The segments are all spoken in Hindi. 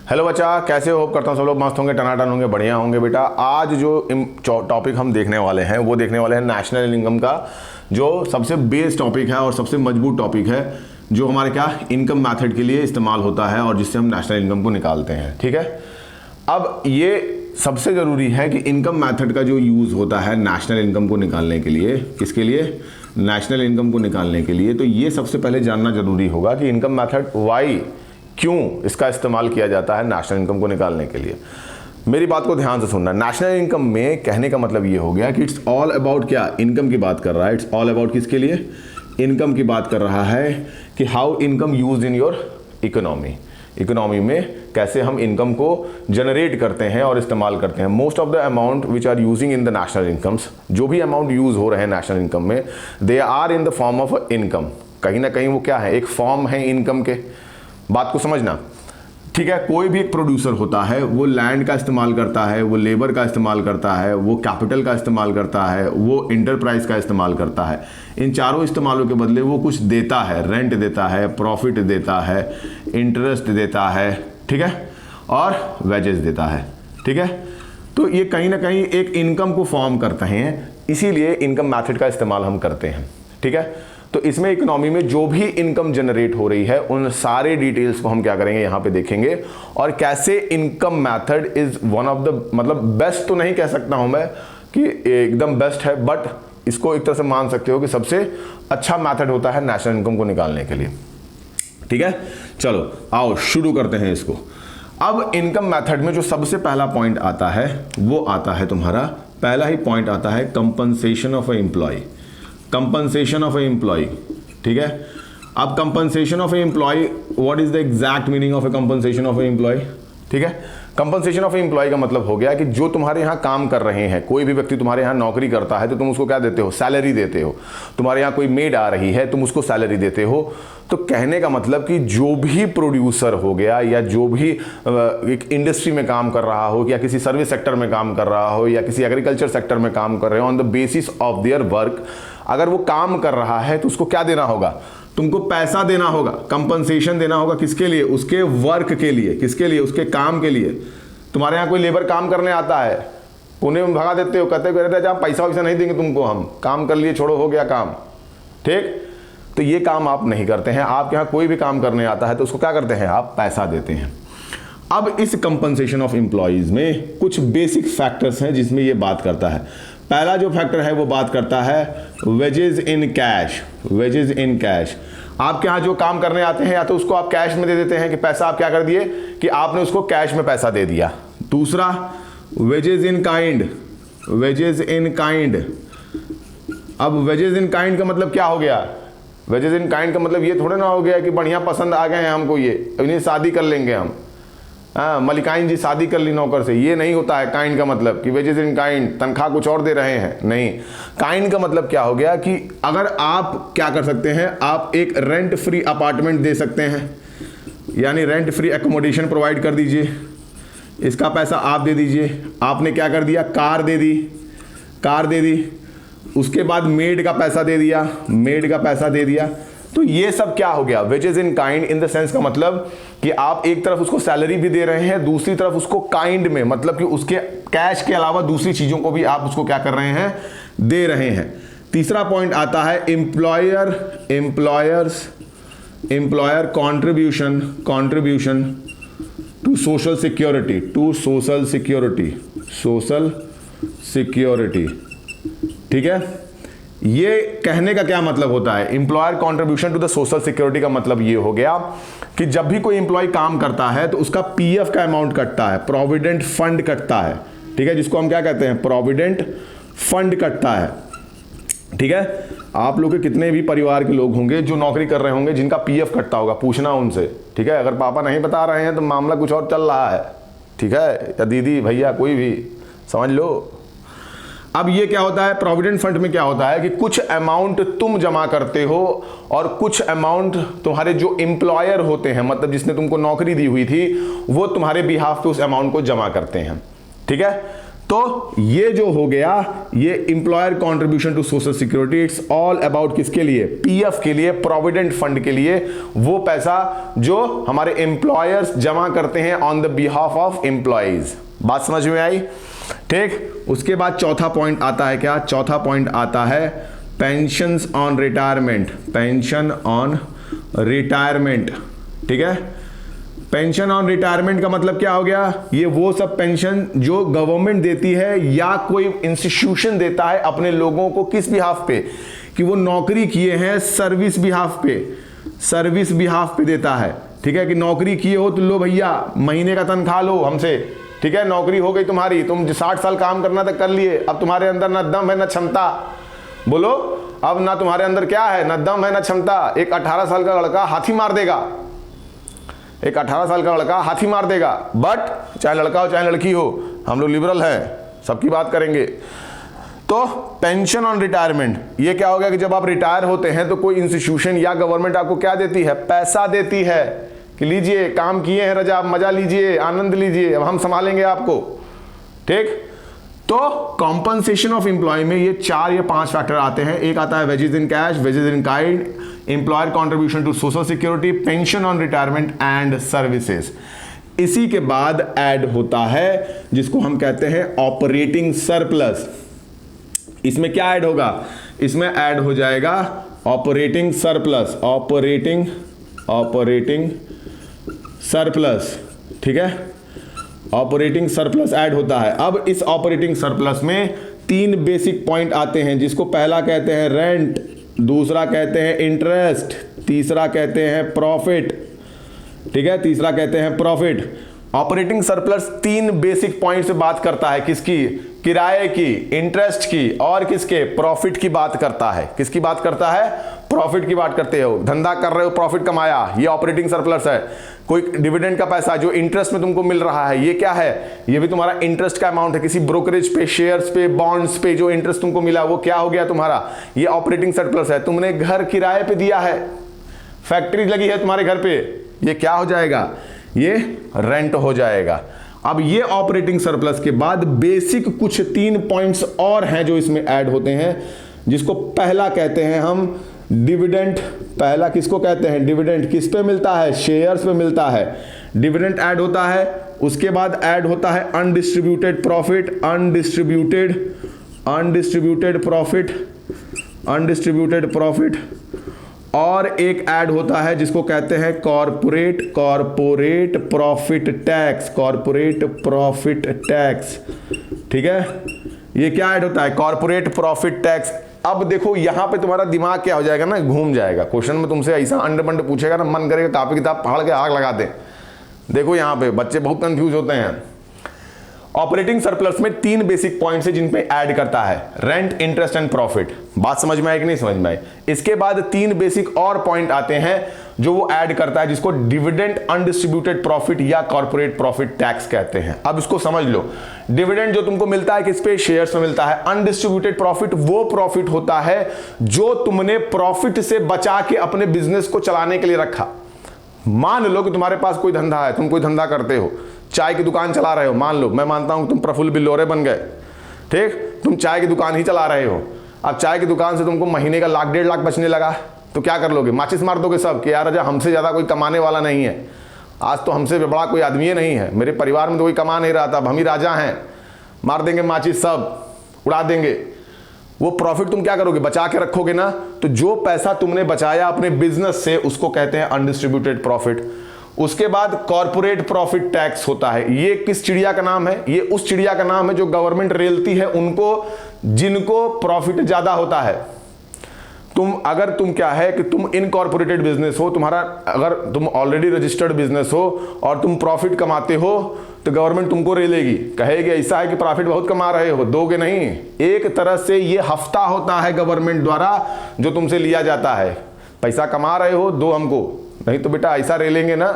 हेलो बच्चा, कैसे हो? होप करता हूँ सब लोग मस्त होंगे, टनाटन होंगे, बढ़िया होंगे। बेटा आज जो टॉपिक हम देखने वाले हैं वो देखने वाले हैं नेशनल इनकम का, जो सबसे बेस टॉपिक है और सबसे मजबूत टॉपिक है, जो हमारे क्या इनकम मेथड के लिए इस्तेमाल होता है और जिससे हम नेशनल इनकम को निकालते हैं। ठीक है, अब ये सबसे ज़रूरी है कि इनकम मेथड का जो यूज़ होता है नेशनल इनकम को निकालने के लिए, किसके लिए? नेशनल इनकम को निकालने के लिए। तो ये सबसे पहले जानना जरूरी होगा कि इनकम मेथड वाई, क्यों इसका इस्तेमाल किया जाता है नेशनल इनकम को निकालने के लिए। मेरी बात को ध्यान से सुनना। नेशनल इनकम में कहने का मतलब ये हो गया कि इट्स ऑल अबाउट क्या, इनकम की बात कर रहा है। इट्स ऑल अबाउट किसके लिए? इनकम की बात कर रहा है कि how income used in your economy. Economy में कैसे हम इनकम को जनरेट करते हैं और इस्तेमाल करते हैं। Most of the amount which are using in the national incomes, जो भी अमाउंट यूज हो रहे हैं नेशनल इनकम में, they are in the form of income. कहीं ना कहीं वो क्या है, एक फॉर्म है इनकम के। बात को समझना, ठीक है। कोई भी एक प्रोड्यूसर होता है, वो लैंड का इस्तेमाल करता है, वो लेबर का इस्तेमाल करता है, वो कैपिटल का इस्तेमाल करता है, वो इंटरप्राइज का इस्तेमाल करता है। इन चारों इस्तेमालों के बदले वो कुछ देता है, रेंट देता है, प्रॉफिट देता है, इंटरेस्ट देता है, ठीक है, और वेजेस देता है। ठीक है, तो ये कहीं ना कहीं एक इनकम को फॉर्म करते हैं, इसीलिए इनकम मैथड का इस्तेमाल हम करते हैं। ठीक है, तो इसमें इकोनॉमी में जो भी इनकम जनरेट हो रही है उन सारे डिटेल्स को हम क्या करेंगे, यहां पे देखेंगे। और कैसे income method is one of the, मतलब बेस्ट तो नहीं कह सकता हूं मैं कि एकदम बेस्ट है, बट इसको एक तरह से मान सकते हो कि सबसे अच्छा मेथड होता है नेशनल इनकम को निकालने के लिए। ठीक है, चलो आओ शुरू करते हैं इसको। अब इनकम मेथड में जो सबसे पहला पॉइंट आता है वो आता है तुम्हारा, पहला ही पॉइंट आता है compensation of a employee. Compensation of a employee, ठीक है। अब compensation of a employee, what is the exact meaning of a compensation of a employee? ठीक है, कंपनसेशन ऑफ ए एम्प्लॉय का मतलब हो गया कि जो तुम्हारे यहाँ काम कर रहे हैं, कोई भी व्यक्ति तुम्हारे यहाँ नौकरी करता है तो तुम उसको क्या देते हो? सैलरी देते हो। तुम्हारे यहाँ कोई मेड आ रही है, तुम उसको सैलरी देते हो। तो कहने का मतलब कि जो भी प्रोड्यूसर हो गया, या जो भी एक इंडस्ट्री में काम कर रहा हो, या किसी सर्विस सेक्टर में काम कर रहा हो, या किसी एग्रीकल्चर सेक्टर में काम कर रहे हो, on the basis of their work, अगर वो काम कर रहा है तो उसको क्या देना होगा? तुमको पैसा देना होगा, कंपनसेशन देना होगा। किसके लिए? उसके वर्क के लिए। किसके लिए? उसके काम के लिए। तुम्हारे यहाँ कोई लेबर काम करने आता है, पुणे में भगा देते हो, कहते हो जहाँ पैसा वैसा नहीं देंगे तुमको, हम काम कर लिए, छोड़ो, हो गया काम। ठीक, तो ये काम आप नहीं करते हैं। आपके यहाँ कोई भी काम करने आता है तो उसको क्या करते हैं? आप पैसा देते हैं। अब इस कंपनसेशन ऑफ एम्प्लॉयज में कुछ बेसिक फैक्टर्स हैं जिसमें ये बात करता है। पहला जो फैक्टर है वो बात करता है wages in cash. Wages in cash, आपके यहाँ जो काम करने आते हैं या तो उसको आप कैश में दे देते हैं कि पैसा आप क्या कर दिए कि आपने उसको कैश में पैसा दे दिया। दूसरा, wages in kind. Wages in kind, अब वेजेस इन काइंड का मतलब क्या हो गया? वेजेस इन काइंड का मतलब ये थोड़ा ना हो गया कि बढ़िया पसंद आ गए हैं हमको, ये इन्हें शादी कर लेंगे हम, हाँ मलिकाइन जी शादी कर ली नौकर से। ये नहीं होता है काइंड का मतलब कि वेजेस इन काइंड, तनख्वाह कुछ और दे रहे हैं, नहीं। काइंड का मतलब क्या हो गया कि अगर आप क्या कर सकते हैं, आप एक रेंट फ्री अपार्टमेंट दे सकते हैं, यानी रेंट फ्री एकोमोडेशन प्रोवाइड कर दीजिए, इसका पैसा आप दे दीजिए। आपने क्या कर दिया? कार दे दी, कार दे दी। उसके बाद मेड का पैसा दे दिया, मेड का पैसा दे दिया। तो ये सब क्या हो गया? Wages in kind in the sense का मतलब कि आप एक तरफ उसको सैलरी भी दे रहे हैं, दूसरी तरफ उसको काइंड में, मतलब कि उसके कैश के अलावा दूसरी चीजों को भी आप उसको क्या कर रहे हैं? दे रहे हैं। तीसरा पॉइंट आता है employer, employer contribution, contribution to social security, to social security, social security. ठीक है, ये कहने का क्या मतलब होता है? Employer contribution to the social security का मतलब ये हो गया कि जब भी कोई एम्प्लॉय काम करता है तो उसका पीएफ का अमाउंट कटता है, प्रोविडेंट फंड कटता है। ठीक है, जिसको हम क्या कहते हैं? प्रोविडेंट फंड कटता है। ठीक है, आप लोग के कितने भी परिवार के लोग होंगे जो नौकरी कर रहे होंगे जिनका पीएफ कटता होगा, पूछना उनसे। ठीक है, अगर पापा नहीं बता रहे हैं तो मामला कुछ और चल रहा है। ठीक है, या दीदी भैया कोई भी समझ लो। अब ये क्या होता है? प्रोविडेंट फंड में क्या होता है कि कुछ अमाउंट तुम जमा करते हो और कुछ अमाउंट तुम्हारे जो एम्प्लॉयर होते हैं, मतलब जिसने तुमको नौकरी दी हुई थी, वो तुम्हारे बिहाफ पे उस अमाउंट को जमा करते हैं। ठीक है, तो ये जो हो गया, ये employer contribution to social security, it's all about किसके लिए, पीएफ के लिए, प्रोविडेंट फंड के लिए, वो पैसा जो हमारे एम्प्लॉयर्स जमा करते हैं on the behalf of employees. बात समझ में आई? ठीक। उसके बाद चौथा पॉइंट आता है क्या, चौथा पॉइंट आता है pension on retirement, pension on retirement. ठीक है, पेंशन ऑन रिटायरमेंट का मतलब क्या हो गया, ये वो सब पेंशन जो गवर्नमेंट देती है या कोई इंस्टीट्यूशन देता है अपने लोगों को, किस बिहाफ पे, कि वो नौकरी किए हैं सर्विस बिहाफ पे, सर्विस बिहाफ पे देता है। ठीक है, कि नौकरी किए हो तो लो भैया महीने का तनख्वाह लो हमसे। ठीक है, नौकरी हो गई तुम्हारी, तुम 60 साल काम करना था कर लिए, अब तुम्हारे अंदर ना दम है ना क्षमता, बोलो अब ना तुम्हारे अंदर क्या है, ना दम है ना क्षमता। एक 18 साल का लड़का हाथी मार देगा, एक 18 साल का लड़का हाथी मार देगा, बट चाहे लड़का हो चाहे लड़की हो, हम लोग लिबरल हैं, सबकी बात करेंगे। तो पेंशन ऑन रिटायरमेंट, ये क्या हो गया कि जब आप रिटायर होते हैं तो कोई इंस्टीट्यूशन या गवर्नमेंट आपको क्या देती है, पैसा देती है कि लीजिए काम किए हैं रजा, मजा लीजिए, आनंद लीजिए, अब हम संभालेंगे आपको। ठीक, तो कॉम्पनसेशन ऑफ एम्प्लॉय में ये 4 या 5 फैक्टर आते हैं। एक आता है wages in cash, wages in kind, employer contribution to social security, pension on retirement and services. इसी के बाद ऐड होता है जिसको हम कहते हैं ऑपरेटिंग सरप्लस। इसमें क्या ऐड होगा, इसमें ऐड हो जाएगा ऑपरेटिंग सरप्लस, ऑपरेटिंग सरप्लस। ठीक है, ऑपरेटिंग सरप्लस ऐड होता है। अब इस ऑपरेटिंग सरप्लस में 3 बेसिक पॉइंट आते हैं, जिसको पहला कहते हैं रेंट, दूसरा कहते हैं इंटरेस्ट, तीसरा कहते हैं प्रॉफिट। ठीक है, तीसरा कहते हैं profit. Operating surplus 3 basic point से बात करता है, किसकी, किराए की, इंटरेस्ट की और किसके, प्रॉफिट की बात करता है। किसकी बात करता है, प्रॉफिट की बात करते हो, धंधा कर रहे हो, प्रॉफिट कमाया, ये ऑपरेटिंग सरप्लस है। कोई डिविडेंड का पैसा जो इंटरेस्ट में तुमको मिल रहा है, ये क्या है, ये भी तुम्हारा इंटरेस्ट का अमाउंट है, किसी ब्रोकरेज पे, शेयर्स पे, बॉन्ड्स पे जो इंटरेस्ट तुमको मिला वो क्या हो गया तुम्हारा, ये ऑपरेटिंग सरप्लस है। तुमने घर किराए पे दिया है, फैक्ट्री लगी है तुम्हारे घर पे, ये क्या हो जाएगा, ये रेंट हो जाएगा। अब ये ऑपरेटिंग सरप्लस के बाद बेसिक कुछ 3 पॉइंट्स और हैं जो इसमें ऐड होते हैं, जिसको पहला कहते हैं हम डिविडेंड। पहला किसको कहते हैं, डिविडेंड। किस पे मिलता है, शेयर्स पे मिलता है, डिविडेंड ऐड होता है। उसके बाद ऐड होता है अनडिस्ट्रीब्यूटेड प्रॉफिट, अनडिस्ट्रीब्यूटेड प्रॉफिट, और एक ऐड होता है जिसको कहते हैं कॉर्पोरेट प्रॉफिट टैक्स। ठीक है, ये क्या ऐड होता है, कॉर्पोरेट प्रॉफिट टैक्स। अब देखो यहां पे तुम्हारा दिमाग क्या हो जाएगा ना, घूम जाएगा। क्वेश्चन में तुमसे ऐसा अंड बंड पूछेगा ना, मन करेगा कॉपी किताब फाड़ के आग लगा दे। देखो यहां पे बच्चे बहुत कंफ्यूज होते हैं। ऑपरेटिंग सरप्लस में 3 बेसिक पॉइंट्स है जिन पे ऐड करता है, रेंट, इंटरेस्ट एंड प्रॉफिट। बात समझ में आई कि नहीं समझ में आई? इसके बाद 3 बेसिक और पॉइंट आते हैं जो वो ऐड करता है, जिसको डिविडेंड, अनडिस्ट्रीब्यूटेड प्रॉफिट या कॉर्पोरेट प्रॉफिट टैक्स कहते हैं। अब इसको समझ लो, डिविडेंड जो तुमको मिलता है किस पे, शेयर्स में मिलता है। अनडिस्ट्रीब्यूटेड प्रॉफिट वो प्रॉफिट होता है जो तुमने प्रॉफिट से बचा के अपने बिजनेस को चलाने के लिए रखा। मान लो कि तुम्हारे पास कोई धंधा है, तुम कोई धंधा करते हो, चाय की दुकान चला रहे हो, मान लो, मैं मानता हूं तुम प्रफुल्ल बिल्लोरे बन गए। ठीक, तुम चाय की दुकान ही चला रहे हो। अब चाय की दुकान से तुमको महीने का 1 लाख 1.5 लाख बचने लगा, तो क्या कर लोगे, माचिस मार दोगे सब कि यार राजा हमसे ज्यादा कोई कमाने वाला नहीं है, आज तो हमसे बड़ा कोई आदमी नहीं है, मेरे परिवार में तो कोई कमा नहीं रहा था, अब हम ही राजा हैं, मार देंगे माचिस, सब उड़ा देंगे। वो प्रॉफिट तुम क्या करोगे, बचा के रखोगे ना। तो जो पैसा तुमने बचाया अपने बिजनेस से उसको कहते हैं अनडिस्ट्रीब्यूटेड प्रॉफिट। उसके बाद कॉर्पोरेट प्रॉफिट टैक्स होता है। ये किस चिड़िया का नाम है, ये उस चिड़िया का नाम है जो गवर्नमेंट रेलती है उनको, जिनको प्रॉफिट ज्यादा होता है। अगर तुम क्या है कि तुम इनकॉर्पोरेटेड बिजनेस हो, तुम्हारा अगर तुम ऑलरेडी रजिस्टर्ड बिजनेस हो और तुम प्रॉफिट कमाते हो तो गवर्नमेंट तुमको रेलेगी, कहेगी ऐसा है कि प्रॉफिट बहुत कमा रहे हो, दोगे नहीं। एक तरह से ये हफ्ता होता है गवर्नमेंट द्वारा जो तुमसे लिया जाता है, पैसा कमा रहे हो दो हमको, नहीं तो बेटा ऐसा रेलेंगे ना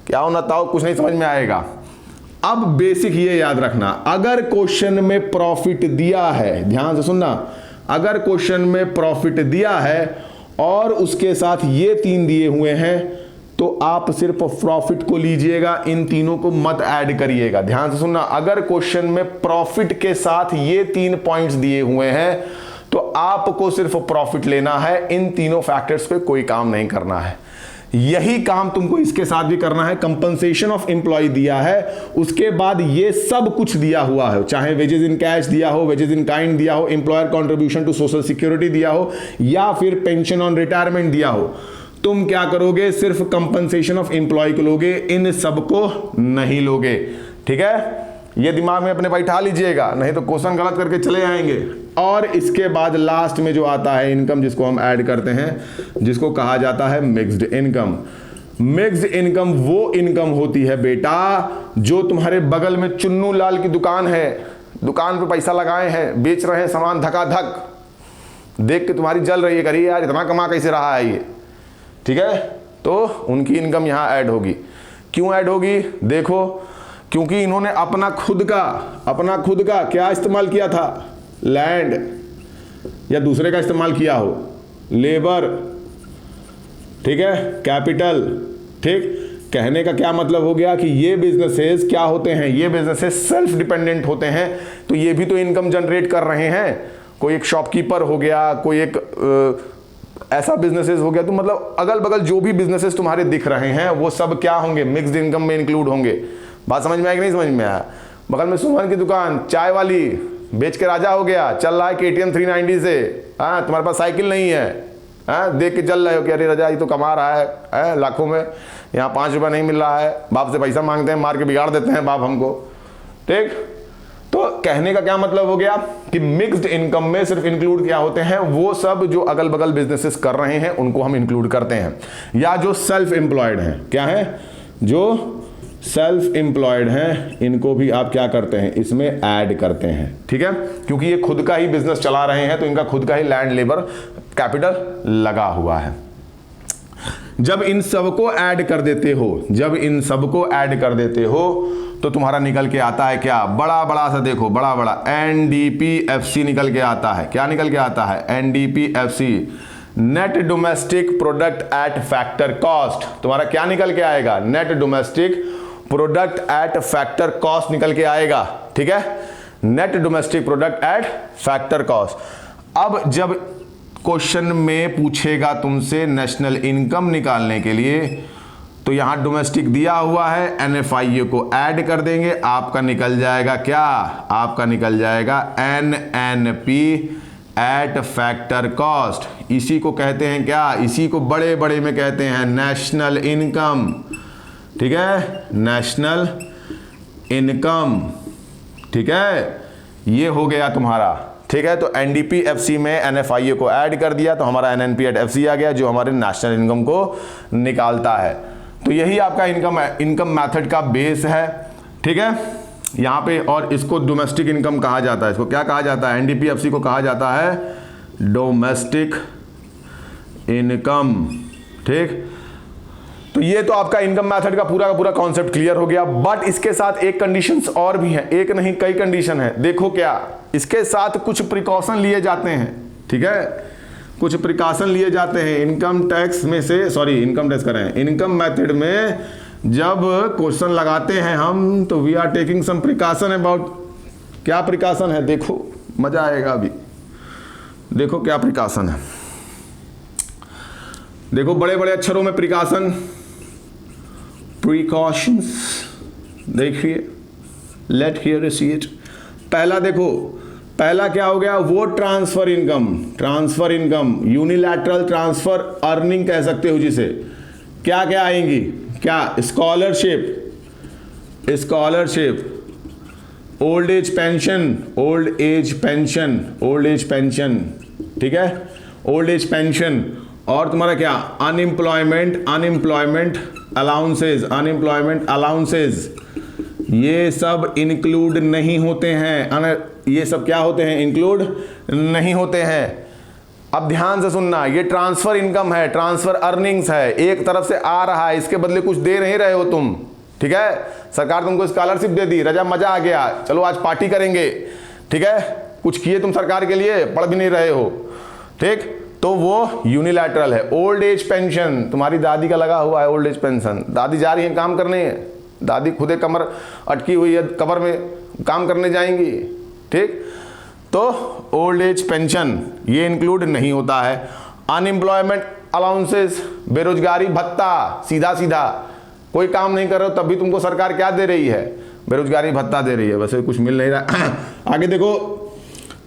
क्या हो ना ताओ, कुछ नहीं समझ में आएगा। अब बेसिक ये याद रखना, अगर क्वेश्चन में प्रॉफिट दिया है, ध्यान से सुनना, अगर क्वेश्चन में प्रॉफिट दिया है और उसके साथ ये 3 दिए हुए हैं तो आप सिर्फ प्रॉफिट को लीजिएगा, इन तीनों को मत ऐड करिएगा। ध्यान से सुनना, अगर क्वेश्चन में प्रॉफिट के साथ ये 3 पॉइंट्स दिए हुए हैं तो आपको सिर्फ प्रॉफिट लेना है, इन तीनों फैक्टर्स पे कोई काम नहीं करना है। यही काम तुमको इसके साथ भी करना है। कंपनसेशन ऑफ एम्प्लॉय दिया है, उसके बाद ये सब कुछ दिया हुआ है, चाहे वेजेस इन कैश दिया हो, वेजेस इन काइंड दिया हो, employer contribution to social security दिया हो, या फिर पेंशन ऑन रिटायरमेंट दिया हो। तुम क्या करोगे, सिर्फ कंपनसेशन ऑफ एम्प्लॉय को लोगे, इन सबको नहीं लोगे। ठीक है, ये दिमाग में अपने बैठा लीजिएगा, नहीं तो क्वेश्चन गलत करके चले आएंगे। और इसके बाद लास्ट में जो आता है इनकम, जिसको हम ऐड करते हैं, जिसको कहा जाता है मिक्स्ड इनकम। मिक्स्ड इनकम वो इनकम होती है बेटा जो तुम्हारे बगल में चुन्नू लाल की दुकान है, दुकान पे पैसा लगाए हैं, बेच रहे हैं सामान धकाधक, देख के तुम्हारी जल रही है, करिए यार इतना कमा कैसे रहा है ये। ठीक है, तो उनकी इनकम यहां ऐड होगी। क्यों ऐड होगी, देखो, क्योंकि इन्होंने अपना खुद का क्या इस्तेमाल किया था, लैंड, या दूसरे का इस्तेमाल किया हो, लेबर, ठीक है, कैपिटल। ठीक, कहने का क्या मतलब हो गया कि ये बिजनेसेस क्या होते हैं, ये बिजनेसेस सेल्फ डिपेंडेंट होते हैं, तो ये भी तो इनकम जनरेट कर रहे हैं। कोई एक शॉपकीपर हो गया, कोई एक ऐसा बिजनेसेस हो गया, तो मतलब अगल बगल जो भी बिजनेसेस तुम्हारे दिख रहे हैं वो सब क्या होंगे, मिक्स्ड इनकम में इंक्लूड होंगे। बात समझ में आया कि नहीं समझ में आया। बगल में सुमन की दुकान, चाय वाली, बेच के राजा हो गया, चल रहा है KTM 390 से, हाँ, तुम्हारे पास साइकिल नहीं है, हाँ, देख के चल रहे हो कि अरे राजा ये तो कमा रहा है लाखों में, यहाँ 5 रुपया नहीं मिल रहा है, बाप से पैसा मांगते हैं, मार के बिगाड़ देते हैं बाप हमको। ठीक, तो कहने का क्या मतलब हो गया कि मिक्स्ड इनकम में सिर्फ इंक्लूड क्या होते हैं, वो सब जो अगल बगल बिजनेसेस कर रहे हैं उनको हम इंक्लूड करते हैं, या जो सेल्फ एम्प्लॉयड हैं, क्या है, जो सेल्फ एम्प्लॉयड हैं, इनको भी आप क्या करते हैं, इसमें ऐड करते हैं। ठीक है, क्योंकि ये खुद का ही बिजनेस चला रहे हैं, तो इनका खुद का ही लैंड, लेबर, कैपिटल लगा हुआ है। जब इन सबको ऐड कर देते हो, तो तुम्हारा निकल के आता है क्या, बड़ा सा देखो, बड़ा NDPFC निकल के आता है। क्या निकल के आता है, NDPFC, net domestic product at factor cost. तुम्हारा क्या निकल के आएगा, net domestic product at factor cost निकल के आएगा। ठीक है, net domestic product at factor cost. अब जब क्वेश्चन में पूछेगा तुमसे नेशनल इनकम निकालने के लिए, तो यहां डोमेस्टिक दिया हुआ है, NFIA को ऐड कर देंगे, आपका निकल जाएगा क्या, आपका निकल जाएगा NNP एट फैक्टर कॉस्ट। इसी को कहते हैं क्या, इसी को बड़े में कहते हैं नेशनल इनकम। ठीक है, नेशनल इनकम। ठीक है, ये हो गया तुम्हारा। ठीक है, तो NDPFC में NFIA को ऐड कर दिया, तो हमारा NNP एट FC आ गया, जो हमारे नेशनल इनकम को निकालता है। तो यही आपका इनकम मेथड का बेस है। ठीक है, यहाँ पे, और इसको डोमेस्टिक इनकम कहा जाता है। इसको क्या कहा जाता है, NDPFC को कहा जाता है डोमेस्टिक इनकम। ठीक, तो ये तो आपका इनकम मेथड का पूरा कॉन्सेप्ट क्लियर हो गया। बट इसके साथ एक कंडीशंस और भी हैं, एक नहीं कई कंडीशन है। देखो क्या, इसके साथ कुछ प्रिकॉशन लिए जाते हैं। ठीक है, कुछ प्रिकॉशन लिए जाते हैं इनकम टैक्स में से, इनकम टैक्स करें, इनकम मेथड में जब क्वेश्चन लगाते हैं हम, तो we are taking some precaution about. क्या प्रिकॉशन है, देखो मजा आएगा अभी। देखो क्या प्रिकॉशन है, देखो बड़े अक्षरों में प्रिकॉशन, प्रिकॉशंस, देखिए, लेट हियर सी इट। पहला देखो, पहला क्या हो गया, वो transfer income, unilateral transfer earning कह सकते हो जिसे। क्या क्या आएंगी, क्या, स्कॉलरशिप, ओल्ड एज पेंशन, ठीक है, ओल्ड एज पेंशन, और तुम्हारा क्या, अनएम्प्लॉयमेंट अलाउंसेज, ये सब इंक्लूड नहीं होते हैं। ये सब क्या होते हैं, इंक्लूड नहीं होते हैं। अब ध्यान से सुनना, ये ट्रांसफर इनकम है, ट्रांसफर अर्निंग्स है, एक तरफ से आ रहा है, इसके बदले कुछ दे नहीं रहे हो तुम। ठीक है, सरकार तुमको स्कॉलरशिप दे दी, रजा मजा आ गया, चलो आज पार्टी करेंगे। ठीक है, कुछ किए तुम सरकार के लिए, पढ़ भी नहीं रहे हो। ठीक, तो वो यूनिलैटरल है। ओल्ड एज पेंशन, तुम्हारी दादी का लगा हुआ है ओल्ड एज पेंशन, दादी जा रही है काम करने, दादी खुदे कमर अटकी हुई है कमर में, काम करने जाएंगी, ठीक। तो ओल्ड एज पेंशन ये इंक्लूड नहीं होता है। अनएम्प्लॉयमेंट अलाउंसेस, बेरोजगारी भत्ता, सीधा सीधा कोई काम नहीं कर रहे हो तब भी तुमको सरकार क्या दे रही है, बेरोजगारी भत्ता दे रही है, वैसे कुछ मिल नहीं रहा। आगे देखो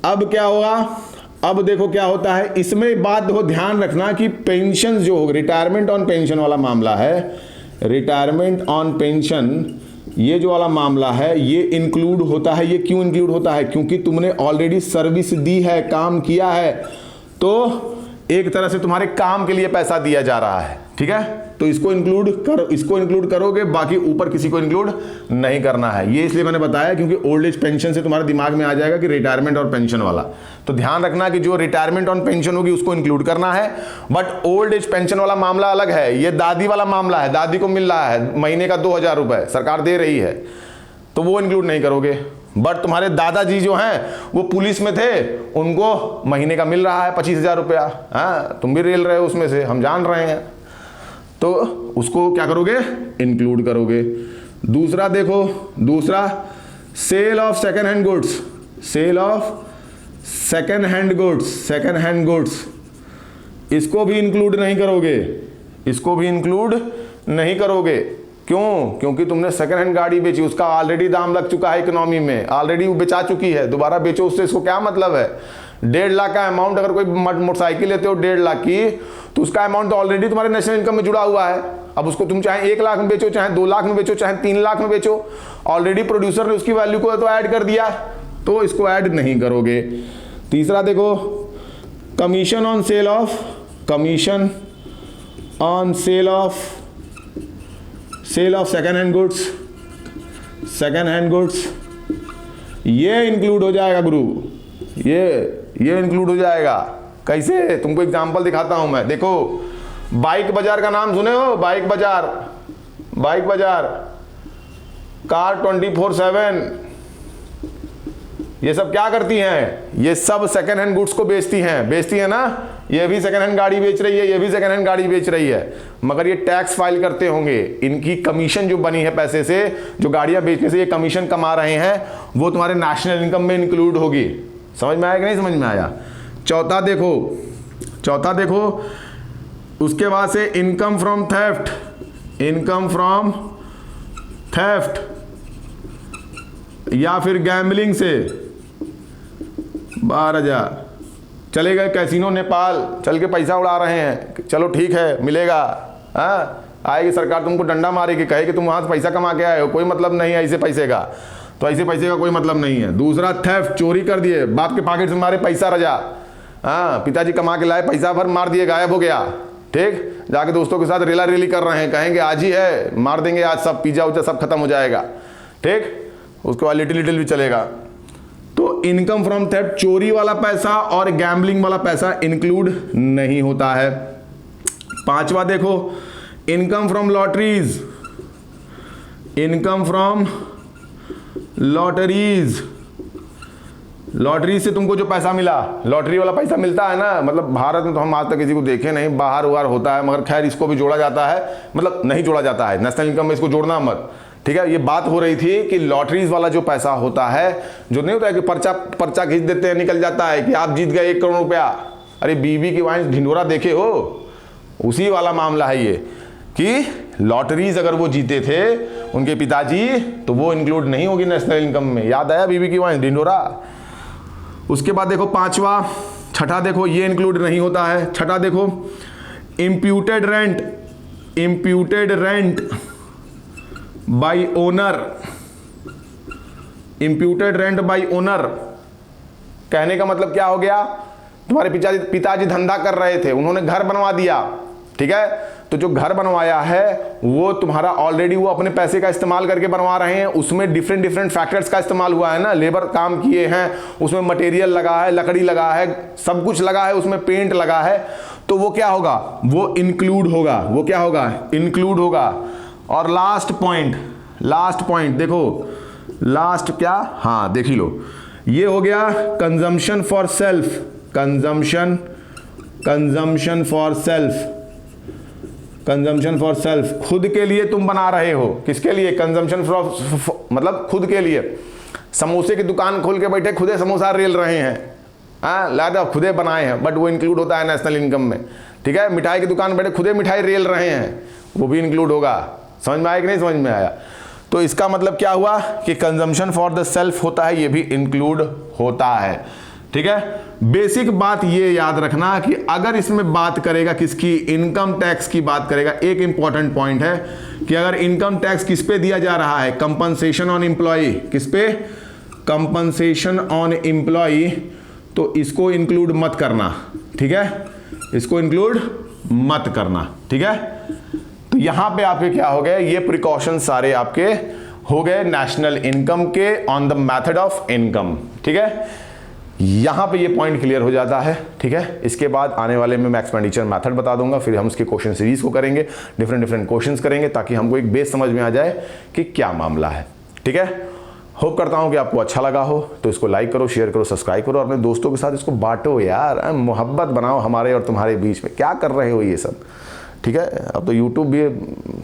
अब क्या होगा, अब देखो क्या होता है इसमें, बात हो ध्यान रखना कि पेंशन जो हो, रिटायरमेंट ऑन पेंशन वाला मामला है, रिटायरमेंट ऑन पेंशन ये जो वाला मामला है ये इंक्लूड होता है। ये क्यों इंक्लूड होता है, क्योंकि तुमने ऑलरेडी सर्विस दी है, काम किया है, तो एक तरह से तुम्हारे काम के लिए पैसा दिया जा रहा है, ठीक है। तो इसको इंक्लूड करोगे, बाकी ऊपर किसी को इंक्लूड नहीं करना है। ये इसलिए मैंने बताया क्योंकि ओल्ड एज पेंशन से तुम्हारे दिमाग में आ जाएगा कि रिटायरमेंट और पेंशन वाला, तो ध्यान रखना कि जो रिटायरमेंट ऑन पेंशन होगी उसको इंक्लूड करना है। बट ओल्ड एज पेंशन वाला मामला अलग है, ये दादी वाला मामला है, दादी को मिल रहा है महीने का 2000 रुपए सरकार दे रही है, तो वो इंक्लूड नहीं करोगे। बट तुम्हारे दादाजी जो हैं वो पुलिस में थे, उनको महीने का मिल रहा है 25,000 रुपया, हाँ तुम भी रेल रहे हो उसमें से, हम जान रहे हैं, तो उसको क्या करोगे, इंक्लूड करोगे। दूसरा देखो, दूसरा sale of second hand goods, sale of second hand goods, second hand goods, इसको भी इंक्लूड नहीं करोगे, इसको भी इंक्लूड नहीं करोगे। क्यों, क्योंकि तुमने सेकंड हैंड गाड़ी बेची, उसका ऑलरेडी दाम लग चुका है इकोनॉमी में, ऑलरेडी वो बेचा चुकी है, दोबारा बेचो उससे, इसको क्या मतलब है। 1.5 लाख का अमाउंट, अगर कोई मोटरसाइकिल लेते हो 1.5 लाख की, तो उसका अमाउंट तो ऑलरेडी तुम्हारे नेशनल इनकम में जुड़ा हुआ है। अब उसको तुम चाहे 1 लाख में बेचो, चाहे 2 लाख में बेचो, चाहे 3 लाख में बेचो, ऑलरेडी प्रोड्यूसर ने उसकी वैल्यू को तो ऐड कर दिया, तो इसको ऐड नहीं करोगे। तीसरा देखो, commission on sale of, commission on sale of second hand goods, second hand goods, ये इंक्लूड हो जाएगा गुरु, ये इंक्लूड हो जाएगा। कैसे, तुमको एग्जांपल दिखाता हूं मैं। देखो बाइक बाजार का नाम सुने हो, बाइक बाजार, बाइक बाजार, कार 24/7, ये सब क्या करती हैं, ये सब सेकेंड हैंड गुड्स को बेचती हैं ना। ये भी सेकेंड हैंड गाड़ी बेच रही है, ये भी सेकेंड हैंड गाड़ी बेच रही है, मगर ये टैक्स फाइल करते होंगे। इनकी कमीशन जो बनी है पैसे से, जो गाड़ियां बेचने से ये कमीशन कमा रहे हैं, वो तुम्हारे नेशनल इनकम में इंक्लूड होगी। समझ में आया कि नहीं समझ में आया। चौथा देखो, चौथा देखो, उसके बाद से income from theft, income from theft या फिर गैम्बलिंग से 12,000, चले गए कैसीनो नेपाल, चल के पैसा उड़ा रहे हैं, चलो ठीक है मिलेगा, हाँ आएगी सरकार तुमको डंडा मारेगी, कहे कि तुम वहां से पैसा कमा के आए हो, कोई मतलब नहीं है ऐसे पैसे का, तो ऐसे पैसे का कोई मतलब नहीं है। दूसरा थेफ्ट, चोरी कर दिए, बाप के पॉकेट से मारे पैसा रजा, हाँ पिताजी कमा के लाए पैसा भर मार दिए, गायब हो गया, ठीक, जाके दोस्तों के साथ रेला रेली कर रहे हैं, कहेंगे आज ही है, मार देंगे आज, सब पिज्जा उज्जा सब खत्म हो जाएगा, ठीक, उसके बाद लिटिल लिटिल भी चलेगा। तो इनकम फ्रॉम थेफ्ट, चोरी वाला पैसा और गैम्बलिंग वाला पैसा इंक्लूड नहीं होता है। पांचवा देखो, income from lotteries, income from lotteries, lottery से तुमको जो पैसा मिला, लॉटरी वाला पैसा मिलता है ना, मतलब भारत में तो हम आज तक किसी को देखे नहीं, बाहर उबार होता है, मगर खैर इसको भी जोड़ा जाता है, मतलब नहीं जोड़ा जाता है, नेशनल इनकम में इसको जोड़ना मत, ठीक है। ये बात हो रही थी कि लॉटरीज वाला जो पैसा होता है, जो नहीं होता है कि पर्चा खींच देते हैं, निकल जाता है कि आप जीत गए 1 करोड़ रुपया, अरे बीबी की वाइन ढिंढोरा देखे हो, उसी वाला मामला है ये, कि लॉटरीज अगर वो जीते थे उनके पिताजी, तो वो इंक्लूड नहीं होगी नेशनल इनकम में। याद आया बीबी की वाइन ढिंढोरा। उसके बाद देखो पांचवा, छठा देखो, ये इंक्लूड नहीं होता है। छठा देखो, imputed rent, imputed rent bye owner, imputed rent bye owner, कहने का मतलब क्या हो गया, तुम्हारे पिताजी धंधा कर रहे थे, उन्होंने घर बनवा दिया, ठीक है, तो जो घर बनवाया है वो तुम्हारा ऑलरेडी वो अपने पैसे का इस्तेमाल करके बनवा रहे हैं, उसमें डिफरेंट डिफरेंट फैक्टर्स का इस्तेमाल हुआ है ना, लेबर काम किए हैं, उसमें मटेरियल लगा है, लकड़ी लगा है, सब कुछ लगा है, उसमें पेंट लगा है, तो वो क्या होगा, वो इंक्लूड होगा, वो क्या होगा, इंक्लूड होगा। और लास्ट पॉइंट देखो, लास्ट क्या, हाँ देख ही लो, ये हो गया consumption for self, consumption consumption for self, consumption for self, खुद के लिए तुम बना रहे हो। किसके लिए? कंजम्पशन फॉर, मतलब खुद के लिए। समोसे की दुकान खोल के बैठे, खुदे समोसा रेल रहे हैं, हाँ, लादा खुदे बनाए हैं, बट वो इंक्लूड होता है नेशनल इनकम में। ठीक है, मिठाई की दुकान बैठे खुदे मिठाई रेल रहे हैं, वो भी इंक्लूड होगा। समझ में आया कि नहीं समझ में आया? तो इसका मतलब क्या हुआ कि कंजम्पशन फॉर द सेल्फ होता है, ये भी इंक्लूड होता है। ठीक है, बेसिक बात ये याद रखना कि अगर इसमें बात करेगा किसकी, इनकम टैक्स की बात करेगा, एक इंपॉर्टेंट पॉइंट है कि अगर इनकम टैक्स किस पे दिया जा रहा है, कंपनसेशन ऑन एम्प्लॉय, किस पे? कंपनसेशन ऑन एम्प्लॉय, तो इसको इंक्लूड मत करना। ठीक है, इसको इंक्लूड मत करना। ठीक है, तो यहां पे आपके क्या हो गए, ये प्रिकॉशन सारे आपके हो गए नेशनल इनकम के on the method of income. ठीक है, यहां पे ये पॉइंट क्लियर हो जाता है। ठीक है, इसके बाद आने वाले में मैं एक्सपेंडिचर मेथड बता दूंगा, फिर हम उसके क्वेश्चन सीरीज को करेंगे, डिफरेंट क्वेश्चंस करेंगे, ताकि हमको एक बेस समझ में आ जाए कि क्या मामला है। ठीक है, होप करता हूं कि आपको अच्छा लगा हो, तो इसको लाइक करो, शेयर करो, सब्सक्राइब करो, अपने दोस्तों के साथ इसको बांटो यार, मोहब्बत बनाओ हमारे और तुम्हारे बीच में। क्या कर रहे हो ये सब? ठीक है, अब तो यूट्यूब भी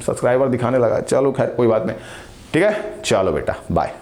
सब्सक्राइबर दिखाने लगा, चलो खैर कोई बात नहीं। ठीक है, चलो बेटा, बाय।